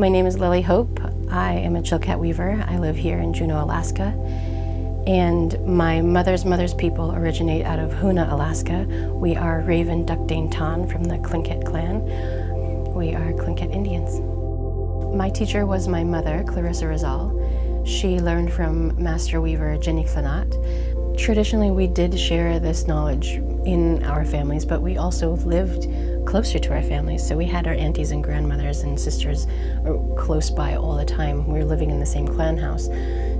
My name is Lily Hope. I am a Chilkat weaver. I live here in Juneau, Alaska. And my mother's people originate out of Hoonah, Alaska. We are Raven Duckdane Ton from the Tlingit clan. We are Tlingit Indians. My teacher was my mother, Clarissa Rizal. She learned from master weaver Jenny Clanat. Traditionally, we did share this knowledge in our families, but we also lived closer to our families. So we had our aunties and grandmothers and sisters close by all the time. We were living in the same clan house.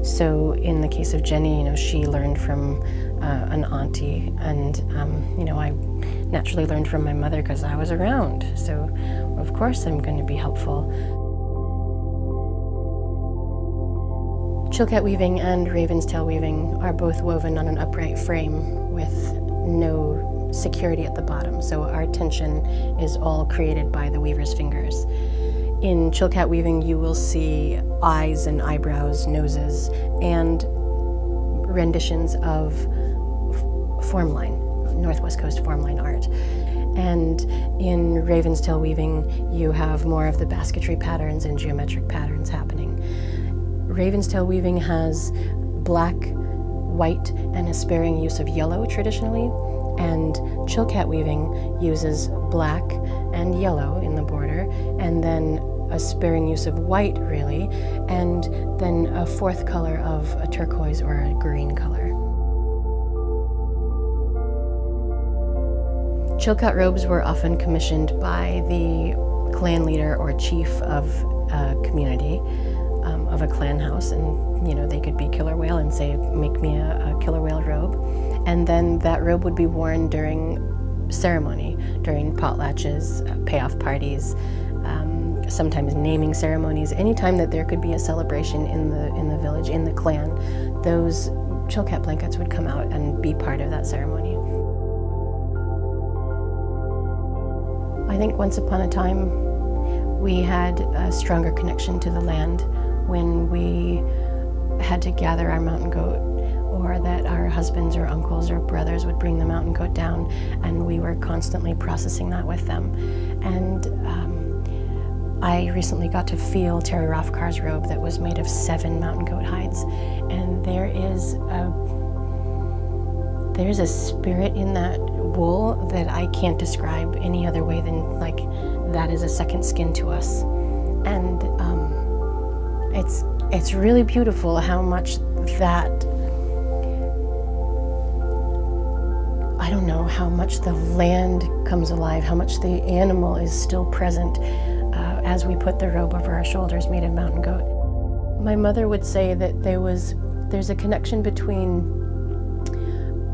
So in the case of Jenny, she learned from an auntie, and I naturally learned from my mother because I was around. So of course I'm going to be helpful. Chilkat weaving and Ravenstail weaving are both woven on an upright frame with no security at the bottom, so our tension is all created by the weaver's fingers. In Chilkat weaving, you will see eyes and eyebrows, noses, and renditions of formline, Northwest Coast formline art. And in Ravenstail weaving, you have more of the basketry patterns and geometric patterns happening. Ravenstail weaving has black, white, and a sparing use of yellow traditionally, and Chilkat weaving uses black and yellow in the border, and then a sparing use of white, really, and then a fourth color of a turquoise or a green color. Chilkat robes were often commissioned by the clan leader or chief of a community, of a clan house, and they could be killer whale and say, make me a killer whale robe, and then that robe would be worn during ceremony, during potlatches, payoff parties, sometimes naming ceremonies. Anytime that there could be a celebration in the village, in the clan, those Chilkat blankets would come out and be part of that ceremony. I think once upon a time we had a stronger connection to the land when we had to gather our mountain goat, or that our husbands or uncles or brothers would bring the mountain goat down, and we were constantly processing that with them. And I recently got to feel Terry Rothkar's robe that was made of 7 mountain goat hides, and there's a spirit in that wool that I can't describe any other way than like that is a second skin to us. And it's really beautiful how much that, I don't know, how much the land comes alive, how much the animal is still present as we put the robe over our shoulders made of mountain goat. My mother would say that there's a connection between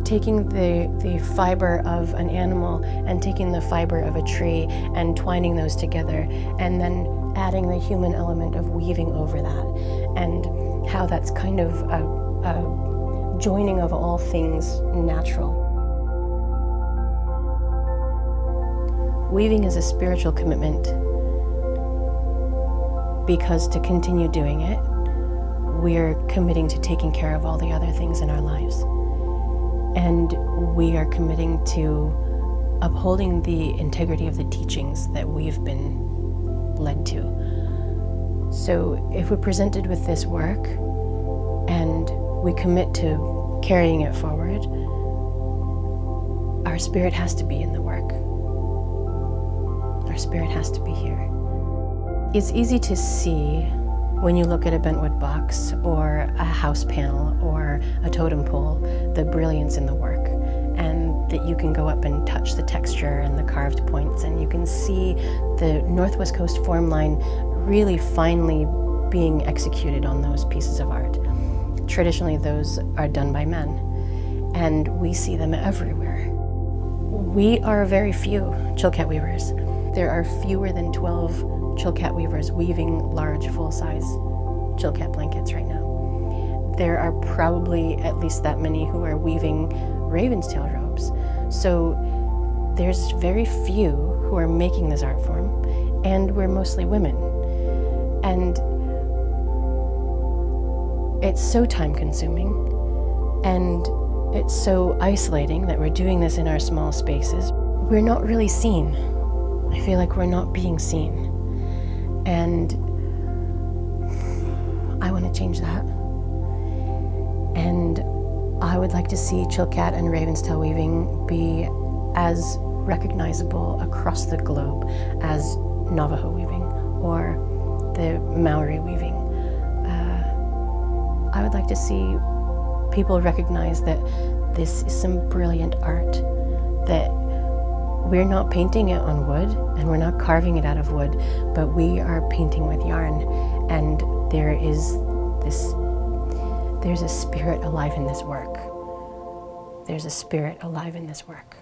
taking the fiber of an animal and taking the fiber of a tree and twining those together, and then adding the human element of weaving over that, and how that's kind of a joining of all things natural. Weaving is a spiritual commitment, because to continue doing it, we're committing to taking care of all the other things in our lives. And we are committing to upholding the integrity of the teachings that we've been led to. So if we're presented with this work and we commit to carrying it forward, our spirit has to be in the work. Our spirit has to be here. It's easy to see when you look at a bentwood box or a house panel or a totem pole, the brilliance in the work, and that you can go up and touch the texture and the carved points, and you can see the Northwest Coast form line really finely being executed on those pieces of art. Traditionally, those are done by men, and we see them everywhere. We are very few Chilkat weavers. There are fewer than 12 Chilkat weavers weaving large, full-size Chilkat blankets right now. There are probably at least that many who are weaving Ravenstail robes. So there's very few who are making this art form, and we're mostly women. And it's so time-consuming, and it's so isolating that we're doing this in our small spaces. We're not really seen. I feel like we're not being seen. And change that. And I would like to see Chilkat and Ravenstail weaving be as recognizable across the globe as Navajo weaving or the Maori weaving. I would like to see people recognize that this is some brilliant art, that we're not painting it on wood and we're not carving it out of wood, but we are painting with yarn, and there's a spirit alive in this work. There's a spirit alive in this work.